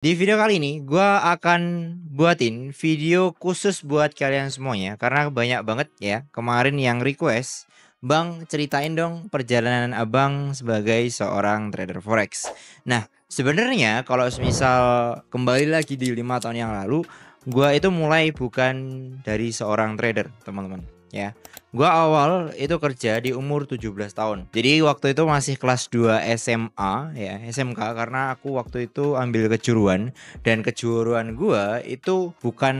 Di video kali ini gua akan buatin video khusus buat kalian semuanya karena banyak banget ya kemarin yang request, "Bang, ceritain dong perjalanan Abang sebagai seorang trader forex." Nah, sebenarnya kalau semisal kembali lagi di 5 tahun yang lalu, gua itu mulai bukan dari seorang trader, teman-teman, ya. Gua awal itu kerja di umur 17 tahun. Jadi waktu itu masih kelas 2 SMA ya, SMK karena aku waktu itu ambil kejuruan dan kejuruan gua itu bukan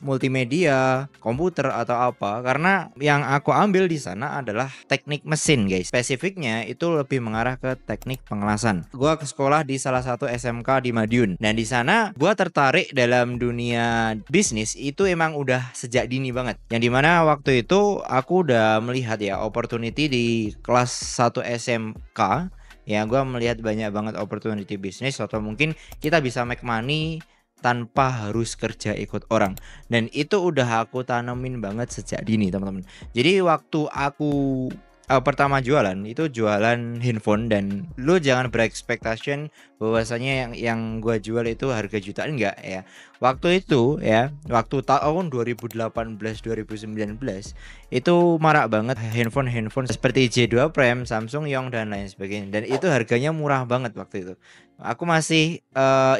multimedia, komputer atau apa karena yang aku ambil di sana adalah teknik mesin, guys. Spesifiknya itu lebih mengarah ke teknik pengelasan. Gua ke sekolah di salah satu SMK di Madiun. Dan di sana gua tertarik dalam dunia bisnis itu emang udah sejak dini banget. Yang dimana waktu itu aku udah melihat ya opportunity di kelas 1 SMK. Ya, gue melihat banyak banget opportunity bisnis atau mungkin kita bisa make money tanpa harus kerja ikut orang. Dan itu udah aku tanemin banget sejak dini, teman-teman. Jadi waktu aku pertama jualan itu jualan handphone, dan lu jangan berekspektasi bahwasanya yang gua jual itu harga jutaan, enggak ya. Waktu itu ya, waktu tahun 2018 2019 itu marak banget handphone seperti J2 Prime, Samsung Young dan lain sebagainya. Dan itu harganya murah banget waktu itu. Aku masih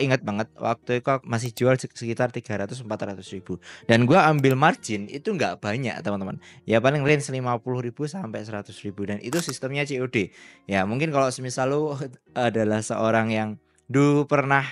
ingat banget waktu itu aku masih jual sekitar 300-400 ribu. Dan gua ambil margin itu nggak banyak, teman-teman. Ya paling range 50.000 sampai 100.000, dan itu sistemnya COD. Ya mungkin kalau semisal lu adalah seorang yang dulu pernah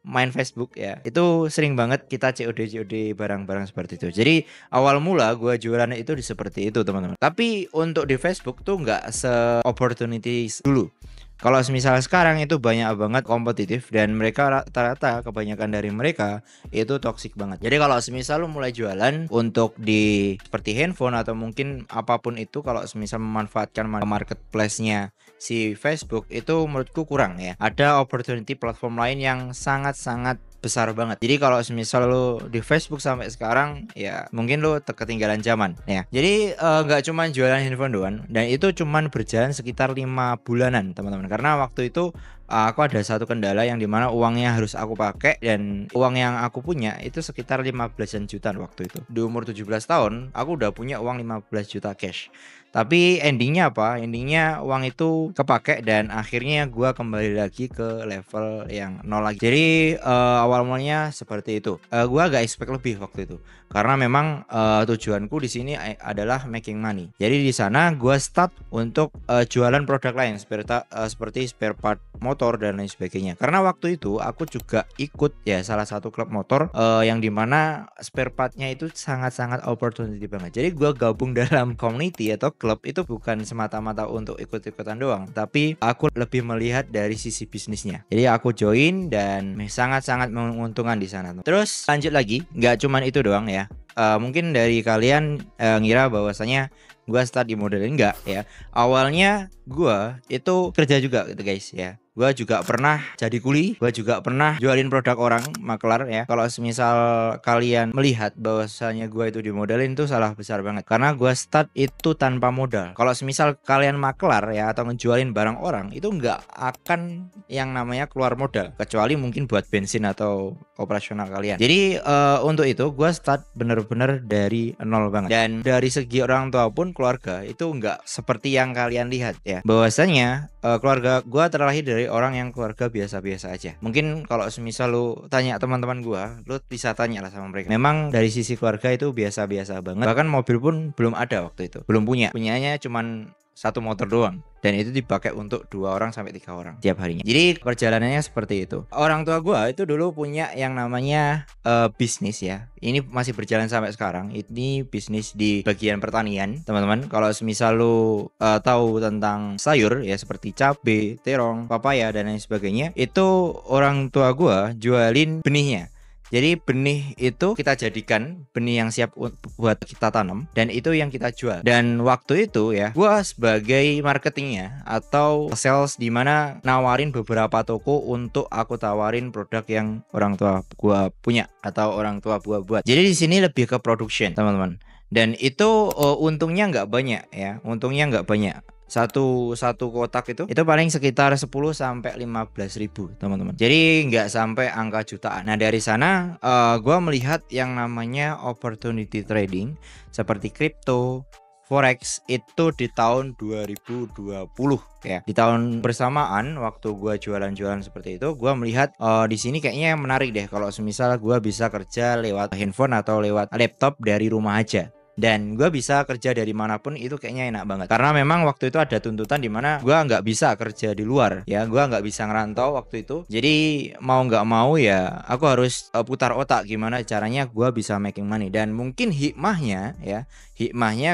main Facebook ya, itu sering banget kita COD barang-barang seperti itu. Jadi awal mula gua jualan itu di seperti itu, teman-teman. Tapi untuk di Facebook tuh nggak se-opportunities dulu. Kalau semisal sekarang itu banyak banget kompetitif, dan mereka rata-rata kebanyakan dari mereka itu toxic banget. Jadi kalau semisal lu mulai jualan untuk di seperti handphone atau mungkin apapun itu, kalau semisal memanfaatkan marketplace-nya si Facebook, itu menurutku kurang ya. Ada opportunity platform lain yang sangat-sangat besar banget. Jadi kalau semisal lu di Facebook sampai sekarang ya mungkin lu ketinggalan zaman ya. Jadi nggak cuman jualan handphone doang, dan itu cuman berjalan sekitar 5 bulanan, teman-teman. Karena waktu itu aku ada satu kendala yang dimana uangnya harus aku pakai, dan uang yang aku punya itu sekitar 15 juta waktu itu. Di umur 17 tahun aku udah punya uang 15 juta cash. Tapi endingnya apa? Endingnya uang itu kepake, dan akhirnya gua kembali lagi ke level yang nol lagi. Jadi awal mulanya seperti itu. Gua gak expect lebih waktu itu, karena memang tujuanku di sini adalah making money. Jadi di sana gua start untuk jualan produk lain seperti spare part motor dan lain sebagainya. Karena waktu itu aku juga ikut ya salah satu klub motor yang dimana spare partnya itu sangat-sangat opportunity banget. Jadi gua gabung dalam community atau klub itu bukan semata-mata untuk ikut-ikutan doang, tapi aku lebih melihat dari sisi bisnisnya. Jadi aku join dan sangat-sangat menguntungkan di sana. Terus lanjut lagi, nggak cuman itu doang ya. Mungkin dari kalian ngira bahwasanya gua start di modeling, enggak ya. Awalnya gua itu kerja juga gitu, guys ya. Gua juga pernah jadi kuli, gua juga pernah jualin produk orang, makelar ya. Kalau semisal kalian melihat bahwasanya gua itu dimodelin, itu salah besar banget. Karena gua start itu tanpa modal. Kalau semisal kalian makelar ya atau ngejualin barang orang, itu nggak akan yang namanya keluar modal, kecuali mungkin buat bensin atau operasional kalian. Jadi untuk itu gua start bener-bener dari nol banget. Dan dari segi orang tua pun, keluarga itu nggak seperti yang kalian lihat ya. Bahwasanya keluarga gua terlahir dari orang yang keluarga biasa-biasa aja. Mungkin kalau semisal lu tanya teman-teman gua, lu bisa tanya lah sama mereka. Memang dari sisi keluarga itu biasa-biasa banget. Bahkan mobil pun belum ada waktu itu. Belum punya. Punyanya cuman satu motor doang, dan itu dipakai untuk 2 orang sampai 3 orang tiap harinya. Jadi perjalanannya seperti itu. Orang tua gua itu dulu punya yang namanya bisnis ya. Ini masih berjalan sampai sekarang. Ini bisnis di bagian pertanian, teman-teman. Kalau semisal lu tahu tentang sayur ya seperti cabai, terong, papaya dan lain sebagainya, itu orang tua gua jualin benihnya. Jadi benih itu kita jadikan benih yang siap buat kita tanam, dan itu yang kita jual. Dan waktu itu ya, gua sebagai marketingnya atau sales, di mana nawarin beberapa toko untuk aku tawarin produk yang orang tua gua punya atau orang tua gua buat. Jadi di sini lebih ke production, teman-teman. Dan itu untungnya nggak banyak ya, untungnya nggak banyak. Satu kotak itu paling sekitar 10 sampai 15.000 teman-teman. Jadi nggak sampai angka jutaan. Nah dari sana gue melihat yang namanya opportunity trading seperti kripto, forex itu di tahun 2020 ya. Di tahun bersamaan waktu gue jualan-jualan seperti itu, gue melihat di sini kayaknya menarik deh kalau semisal gue bisa kerja lewat handphone atau lewat laptop dari rumah aja. Dan gue bisa kerja dari manapun, itu kayaknya enak banget. Karena memang waktu itu ada tuntutan di mana gue nggak bisa kerja di luar ya, gue nggak bisa ngerantau waktu itu. Jadi mau nggak mau ya aku harus putar otak gimana caranya gue bisa making money. Dan mungkin hikmahnya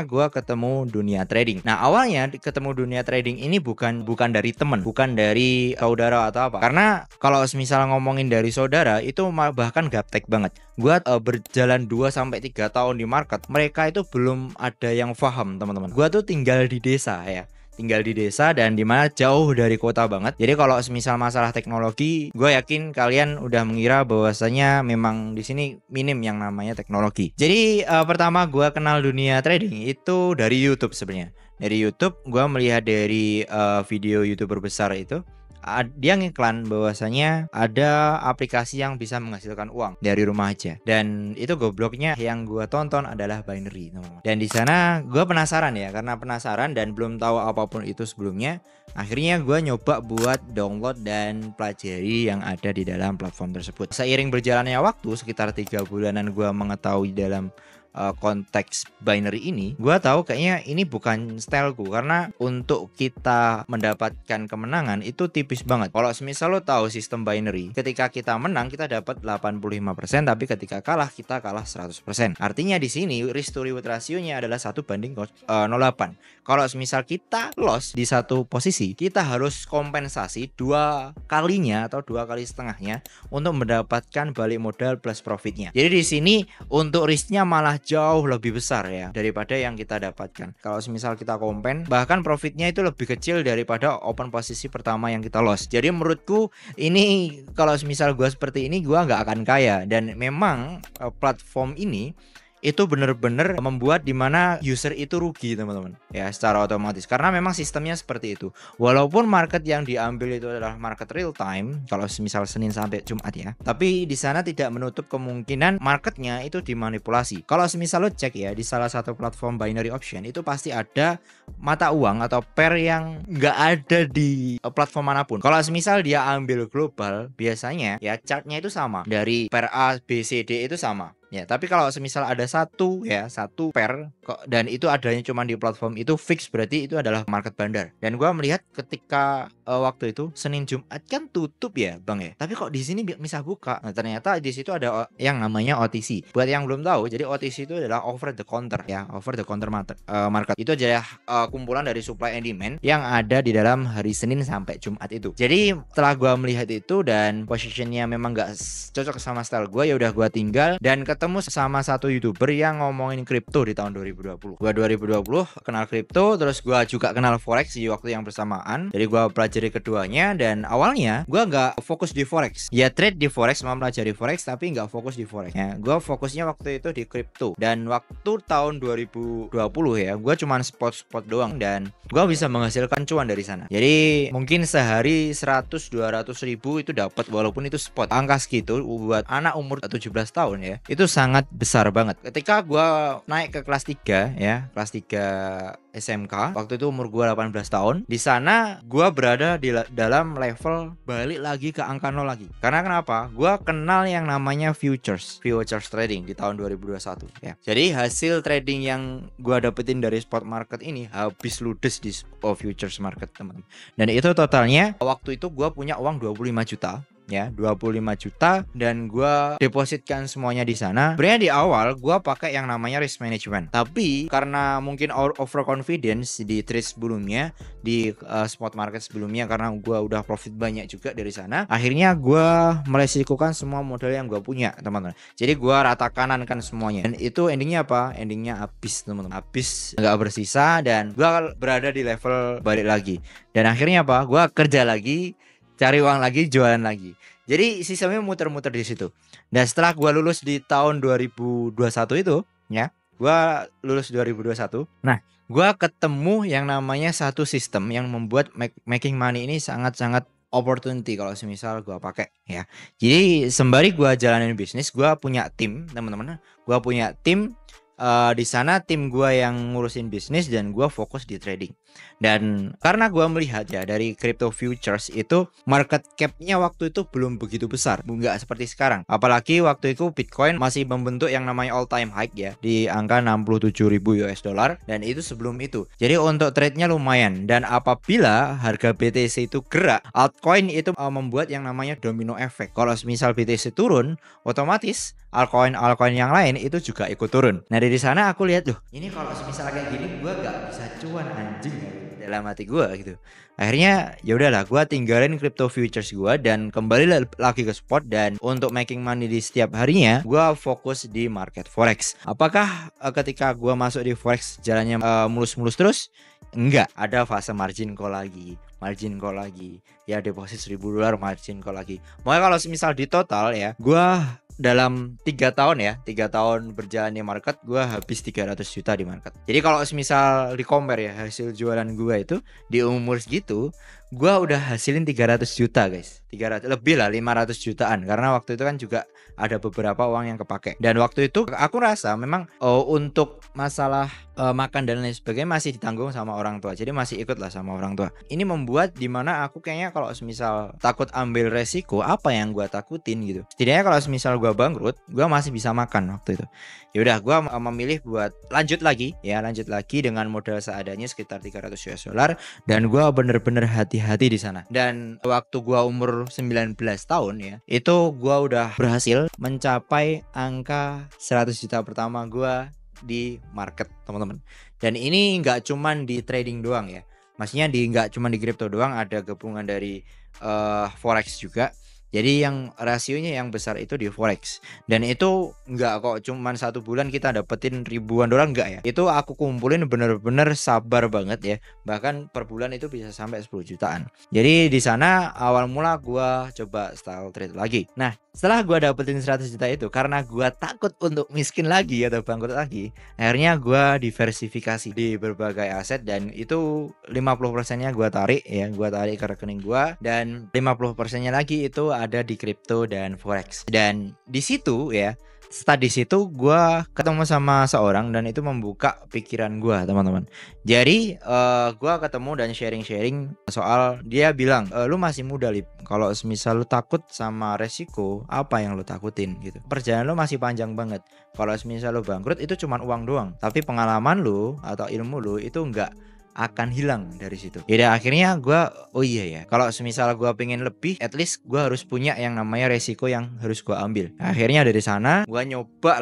gue ketemu dunia trading. Nah awalnya ketemu dunia trading ini bukan dari temen, bukan dari saudara atau apa. Karena kalau misal ngomongin dari saudara itu bahkan gaptek banget. Gue berjalan 2-3 tahun di market, mereka itu belum ada yang paham teman-teman. Gue tuh tinggal di desa ya, dan dimana jauh dari kota banget. Jadi kalau misal masalah teknologi, gue yakin kalian udah mengira bahwasanya memang di sini minim yang namanya teknologi. Jadi pertama gue kenal dunia trading itu dari YouTube sebenarnya. Dari YouTube gue melihat dari video YouTuber besar itu. Dia ngiklan bahwasanya ada aplikasi yang bisa menghasilkan uang dari rumah aja. Dan itu gobloknya yang gue tonton adalah Binary teman-teman. Dan di sana gue penasaran ya, karena penasaran dan belum tahu apapun itu sebelumnya. Akhirnya gue nyoba buat download dan pelajari yang ada di dalam platform tersebut. Seiring berjalannya waktu, sekitar 3 bulanan gue mengetahui dalam konteks binary ini, gue tahu kayaknya ini bukan styleku. Karena untuk kita mendapatkan kemenangan itu tipis banget. Kalau semisal lo tahu sistem binary, ketika kita menang kita dapat 85%, tapi ketika kalah kita kalah 100%. Artinya di sini risk to reward rasionya adalah 1:0,8. Kalau semisal kita loss di satu posisi, kita harus kompensasi 2 kalinya atau 2 kali setengahnya untuk mendapatkan balik modal plus profitnya. Jadi di sini untuk risknya malah jauh lebih besar ya daripada yang kita dapatkan. Kalau semisal kita kompen, bahkan profitnya itu lebih kecil daripada open posisi pertama yang kita loss. Jadi menurutku ini kalau semisal gue seperti ini, gue nggak akan kaya. Dan memang platform ini itu bener-bener membuat dimana user itu rugi teman-teman ya, secara otomatis, karena memang sistemnya seperti itu. Walaupun market yang diambil itu adalah market real time, kalau misal Senin sampai Jumat ya, tapi di sana tidak menutup kemungkinan marketnya itu dimanipulasi. Kalau misal lo cek ya di salah satu platform binary option, itu pasti ada mata uang atau pair yang nggak ada di platform manapun. Kalau misal dia ambil global, biasanya ya chartnya itu sama, dari pair A, B, C, D itu sama. Ya, tapi kalau semisal ada satu pair dan itu adanya cuma di platform itu fix, berarti itu adalah market bandar. Dan gua melihat ketika waktu itu Senin Jumat kan tutup ya, Bang ya. Tapi kok di sini bisa buka. Nah, ternyata di situ ada yang namanya OTC. Buat yang belum tahu, jadi OTC itu adalah over the counter ya, over the counter market. Itu adalah kumpulan dari supply and demand yang ada di dalam hari Senin sampai Jumat itu. Jadi setelah gua melihat itu dan positionnya memang gak cocok sama style gua, ya udah gua tinggal dan ketemu sama satu YouTuber yang ngomongin kripto di tahun 2020. Gua 2020 kenal kripto, terus gua juga kenal forex di waktu yang bersamaan. Jadi gua pelajari keduanya, dan awalnya gua nggak fokus di forex. Ya trade di forex, mempelajari forex, tapi nggak fokus di forex. Ya, gua fokusnya waktu itu di kripto. Dan waktu tahun 2020 ya, gua cuma spot doang dan gua bisa menghasilkan cuan dari sana. Jadi mungkin sehari 100-200 ribu itu dapat, walaupun itu spot. Angka segitu buat anak umur 17 tahun ya, itu sangat besar banget. Ketika gue naik ke kelas 3 ya, kelas 3 SMK, waktu itu umur gue 18 tahun. Di sana gue berada di dalam level balik lagi ke angka 0 lagi. Karena kenapa? Gue kenal yang namanya futures trading di tahun 2021 ya. Jadi hasil trading yang gue dapetin dari spot market ini habis ludes di futures market teman-teman. Dan itu totalnya waktu itu gue punya uang 25 juta ya, 25 juta, dan gue depositkan semuanya di sana. Sebenarnya di awal gue pakai yang namanya risk management, tapi karena mungkin overconfidence di trade sebelumnya, di spot market sebelumnya, karena gue udah profit banyak juga dari sana, akhirnya gue meresikukan semua modal yang gue punya teman-teman. Jadi gue rata kanankan semuanya, dan itu endingnya apa? Endingnya habis teman-teman, habis, nggak bersisa, dan gue berada di level balik lagi. Dan akhirnya apa? Gue kerja lagi, cari uang lagi, jualan lagi. Jadi sistemnya muter-muter di situ. Dan setelah gue lulus di tahun 2021 itu ya, gue lulus 2021. Nah, gua ketemu yang namanya satu sistem yang membuat making money ini sangat-sangat opportunity kalau semisal gua pakai ya. Jadi sembari gua jalanin bisnis, gua punya tim, teman-teman. Gua punya tim di sana tim gua yang ngurusin bisnis dan gua fokus di trading. Dan karena gua melihat ya dari crypto futures itu market cap-nya waktu itu belum begitu besar, nggak seperti sekarang. Apalagi waktu itu Bitcoin masih membentuk yang namanya all time high ya di angka 67.000 US dollar dan itu sebelum itu. Jadi untuk trade-nya lumayan dan apabila harga BTC itu gerak, altcoin itu membuat yang namanya domino effect. Kalau misal BTC turun, otomatis altcoin yang lain itu juga ikut turun. Nah dari sana aku lihat loh, ini kalau misalnya kayak gini gua gak bisa cuan anjing ya, dalam hati gua gitu. Akhirnya ya udahlah, gua tinggalin crypto futures gua dan kembali lagi ke spot, dan untuk making money di setiap harinya gua fokus di market forex. Apakah ketika gua masuk di forex jalannya mulus-mulus terus? Enggak, ada fase margin call lagi. Ya deposit $1.000, margin call lagi. Makanya kalau misal di total ya, gua dalam 3 tahun berjalan di market, gue habis 300 juta di market. Jadi kalau misal di compare ya hasil jualan gue itu di umur segitu, gue udah hasilin 300 juta guys. 300 lebih lah, 500 jutaan. Karena waktu itu kan juga ada beberapa uang yang kepake. Dan waktu itu aku rasa memang untuk masalah makan dan lain sebagainya masih ditanggung sama orang tua. Jadi masih ikut lah sama orang tua. Ini membuat dimana aku kayaknya kalau misal takut ambil resiko, apa yang gue takutin gitu. Setidaknya kalau misal gue bangkrut, gue masih bisa makan waktu itu. Ya udah, gue memilih buat lanjut lagi dengan modal seadanya sekitar 300 US dollar, dan gue bener-bener hati-hati di sana. Dan waktu gue umur 19 tahun ya, itu gue udah berhasil mencapai angka 100 juta pertama gue di market, teman-teman. Dan ini nggak cuman di trading doang ya, maksudnya nggak cuma di crypto doang, ada gabungan dari forex juga. Jadi yang rasionya yang besar itu di forex. Dan itu nggak kok cuman 1 bulan kita dapetin ribuan dolar, enggak ya. Itu aku kumpulin bener-bener sabar banget ya. Bahkan per bulan itu bisa sampai 10 jutaan. Jadi di sana awal mula gua coba style trade lagi. Nah, setelah gua dapetin 100 juta itu, karena gua takut untuk miskin lagi atau bangkrut lagi, akhirnya gua diversifikasi di berbagai aset, dan itu 50%-nya gua tarik ke rekening gua, dan 50%-nya lagi itu ada di kripto dan forex. Dan di situ ya, di situ gue ketemu sama seorang dan itu membuka pikiran gue, teman-teman. Jadi gue ketemu dan sharing soal, dia bilang lu masih muda Lip, kalau misal lu takut sama resiko, apa yang lu takutin gitu. Perjalanan lu masih panjang banget. Kalau misal lu bangkrut itu cuma uang doang, tapi pengalaman lu atau ilmu lu itu enggak akan hilang dari situ. Ya akhirnya gue, oh iya ya, kalau semisal gue pengen lebih, at least gue harus punya yang namanya resiko yang harus gue ambil. Akhirnya dari sana gue nyoba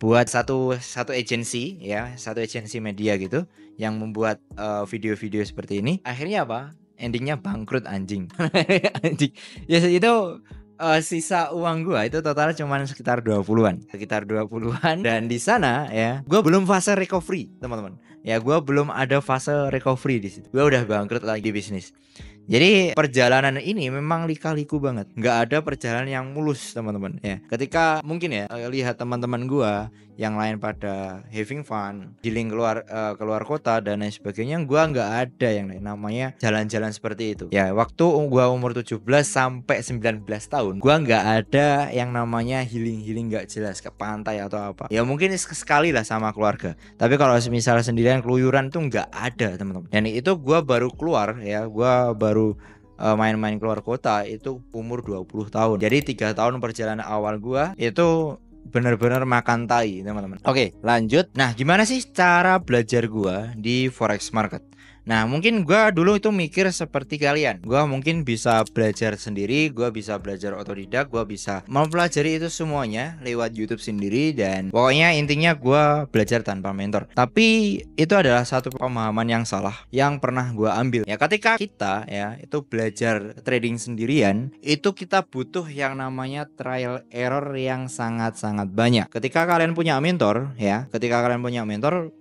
buat satu agensi ya, satu agensi media gitu yang membuat video-video seperti ini. Akhirnya apa? Endingnya bangkrut anjing. Anjing. Ya itu sisa uang gua itu total cuman sekitar 20-an. Dan di sana ya, gua belum fase recovery, teman-teman. Ya, gua belum ada fase recovery di situ. Gua udah bangkrut lagi di bisnis. Jadi perjalanan ini memang lika-liku banget. Nggak ada perjalanan yang mulus, teman-teman ya. Ketika mungkin ya lihat teman-teman gua yang lain pada having fun, healing keluar kota dan lain sebagainya, gua nggak ada yang namanya jalan-jalan seperti itu. Ya, waktu gua umur 17 sampai 19 tahun, gua nggak ada yang namanya healing nggak jelas ke pantai atau apa. Ya mungkin sekali lah sama keluarga. Tapi kalau misalnya sendirian keluyuran tuh nggak ada, teman-teman. Dan itu gua baru keluar ya, gua baru main-main keluar kota itu umur 20 tahun. Jadi 3 tahun perjalanan awal gua itu bener-bener makan tai, teman-teman. Oke, lanjut. Nah, gimana sih cara belajar gua di forex market? Nah, mungkin gua dulu itu mikir seperti kalian. Gua mungkin bisa belajar sendiri, gua bisa belajar otodidak, gua bisa mempelajari itu semuanya lewat YouTube sendiri, dan pokoknya intinya gua belajar tanpa mentor. Tapi itu adalah satu pemahaman yang salah yang pernah gua ambil. Ya, ketika kita ya itu belajar trading sendirian, itu kita butuh yang namanya trial error yang sangat-sangat banyak. Ketika kalian punya mentor,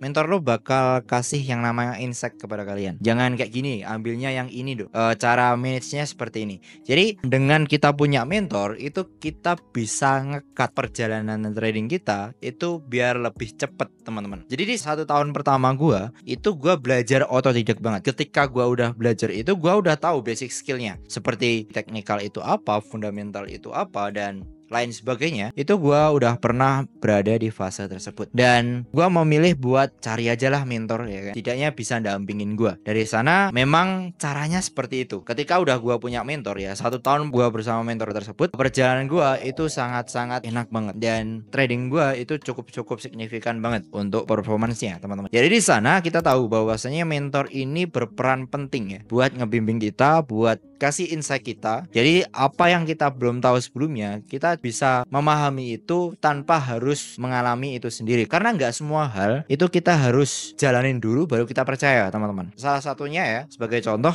mentor lo bakal kasih yang namanya insight kepada kalian. kalian. Jangan kayak gini, ambilnya yang ini dong. Cara manage-nya seperti ini. Jadi dengan kita punya mentor itu kita bisa ngekat perjalanan trading kita itu biar lebih cepet teman-teman. Jadi di 1 tahun pertama gua itu gua belajar otodidak banget. Ketika gua udah belajar itu gua udah tahu basic skillnya seperti teknikal itu apa, fundamental itu apa, dan lain sebagainya. Itu gua udah pernah berada di fase tersebut dan gua memilih buat cari aja lah mentor ya kan, tidaknya bisa dampingin gua. Dari sana memang caranya seperti itu. Ketika udah gua punya mentor ya, 1 tahun gua bersama mentor tersebut, perjalanan gua itu sangat-sangat enak banget dan trading gua itu cukup signifikan banget untuk performance-nya teman-teman. Jadi di sana kita tahu bahwasanya mentor ini berperan penting ya buat ngebimbing kita, buat kasih insight kita. Jadi apa yang kita belum tahu sebelumnya kita bisa memahami itu tanpa harus mengalami itu sendiri, karena nggak semua hal itu kita harus jalanin dulu baru kita percaya teman-teman. Salah satunya ya sebagai contoh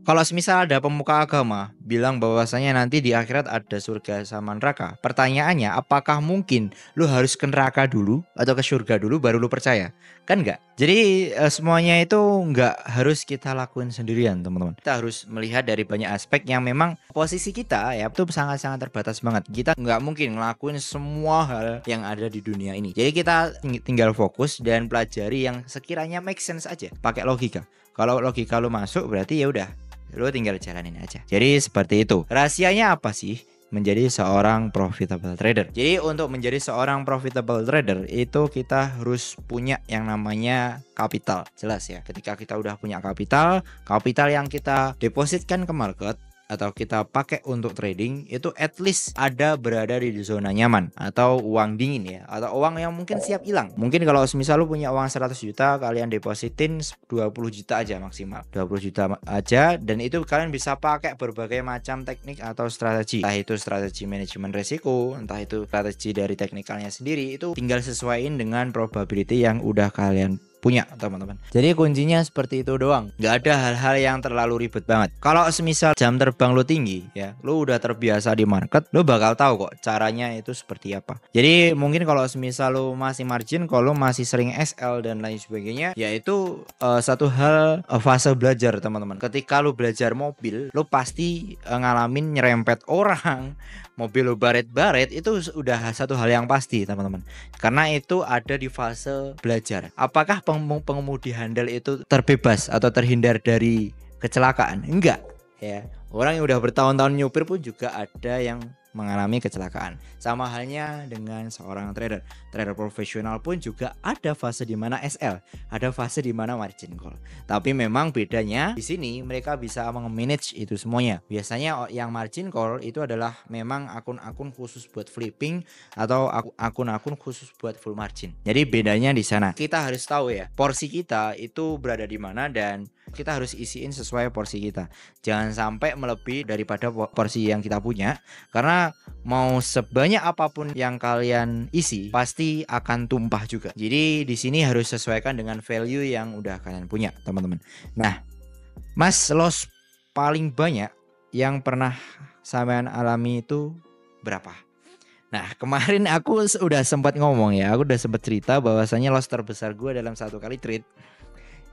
kalau semisal ada pemuka agama bilang bahwasanya nanti di akhirat ada surga sama neraka, pertanyaannya apakah mungkin lu harus ke neraka dulu atau ke surga dulu baru lu percaya? Kan enggak. Jadi semuanya itu enggak harus kita lakuin sendirian teman-teman. Kita harus melihat dari banyak aspek yang memang posisi kita ya itu sangat-sangat terbatas banget. Kita nggak mungkin ngelakuin semua hal yang ada di dunia ini. Jadi kita tinggal fokus dan pelajari yang sekiranya make sense aja, pakai logika. Kalau logika lu masuk berarti ya udah, lu tinggal jalanin aja. Jadi seperti itu. Rahasianya apa sih menjadi seorang profitable trader? Jadi untuk menjadi seorang profitable trader itu kita harus punya yang namanya kapital. Jelas ya. Ketika kita udah punya kapital yang kita depositkan ke market atau kita pakai untuk trading itu at least ada berada di zona nyaman atau uang dingin ya, atau uang yang mungkin siap hilang. Mungkin kalau misal lu punya uang 100 juta, kalian depositin 20 juta aja maksimal, 20 juta aja, dan itu kalian bisa pakai berbagai macam teknik atau strategi, entah itu strategi manajemen risiko, entah itu strategi dari teknikalnya sendiri. Itu tinggal sesuaiin dengan probability yang udah kalian punya teman-teman. Jadi kuncinya seperti itu doang. Nggak ada hal-hal yang terlalu ribet banget. Kalau semisal jam terbang lu tinggi ya, lu udah terbiasa di market, lu bakal tahu kok caranya itu seperti apa. Jadi mungkin kalau semisal lu masih margin, kalau lu masih sering SL dan lain sebagainya, ya itu satu hal fase belajar teman-teman. Ketika lu belajar mobil, lu pasti ngalamin nyerempet orang, mobil lu baret-baret, itu udah satu hal yang pasti teman-teman. Karena itu ada di fase belajar. Apakah pengemudi handal itu terbebas atau terhindar dari kecelakaan? Enggak ya. Orang yang udah bertahun-tahun nyupir pun juga ada yang mengalami kecelakaan. Sama halnya dengan seorang trader. Trader profesional pun juga ada fase di mana SL, ada fase di mana margin call. Tapi memang bedanya di sini mereka bisa manage itu semuanya. Biasanya yang margin call itu adalah memang akun-akun khusus buat flipping atau akun-akun khusus buat full margin. Jadi bedanya di sana. Kita harus tahu ya, porsi kita itu berada di mana dan kita harus isiin sesuai porsi kita. Jangan sampai melebihi daripada porsi yang kita punya, karena mau sebanyak apapun yang kalian isi pasti akan tumpah juga. Jadi di sini harus sesuaikan dengan value yang udah kalian punya, teman-teman. Nah, Mas, loss paling banyak yang pernah sampean alami itu berapa? Nah, kemarin aku udah sempat ngomong ya, aku udah sempat cerita bahwasanya loss terbesar gue dalam satu kali trade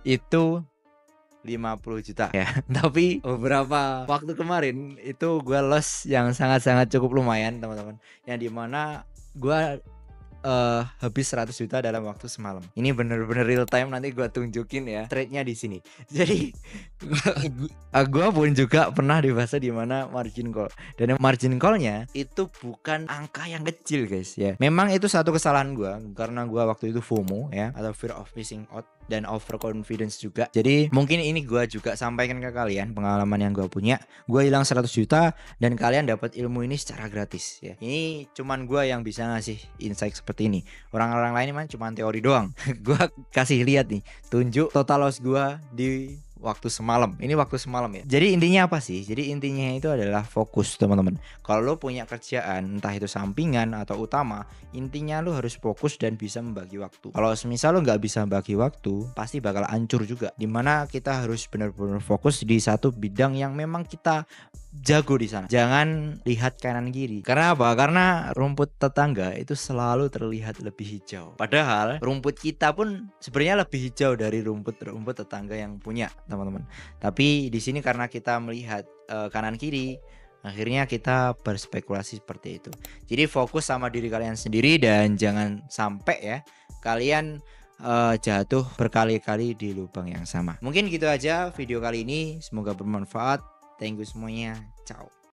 itu 50 juta ya. Tapi beberapa waktu kemarin itu gue loss yang sangat-sangat cukup lumayan teman-teman, yang dimana gue habis 100 juta dalam waktu semalam. Ini bener-bener real time, nanti gue tunjukin ya trade-nya di sini. Jadi gue pun juga pernah di fase dimana margin call, dan margin call-nya itu bukan angka yang kecil guys ya. Memang itu satu kesalahan gue, karena gue waktu itu FOMO ya, atau fear of missing out, dan overconfidence juga. Jadi mungkin ini gue juga sampaikan ke kalian pengalaman yang gue punya. Gue hilang 100 juta dan kalian dapat ilmu ini secara gratis ya. Ini cuman gue yang bisa ngasih insight seperti ini. Orang-orang lain cuman teori doang. Gue kasih lihat nih, tunjuk total loss gue di waktu semalam. Ini waktu semalam ya. Jadi intinya apa sih? Jadi intinya itu adalah fokus, teman-teman. Kalau lo punya kerjaan, entah itu sampingan atau utama, intinya lo harus fokus dan bisa membagi waktu. Kalau semisal lo nggak bisa membagi waktu, pasti bakal hancur juga. Dimana kita harus benar-benar fokus di satu bidang yang memang kita jago di sana. Jangan lihat kanan kiri. Karena apa? Karena rumput tetangga itu selalu terlihat lebih hijau. Padahal rumput kita pun sebenarnya lebih hijau dari rumput tetangga yang punya, teman-teman. Tapi di sini karena kita melihat kanan kiri, akhirnya kita berspekulasi seperti itu. Jadi fokus sama diri kalian sendiri dan jangan sampai ya kalian jatuh berkali-kali di lubang yang sama. Mungkin gitu aja video kali ini. Semoga bermanfaat. Thank you semuanya. Ciao.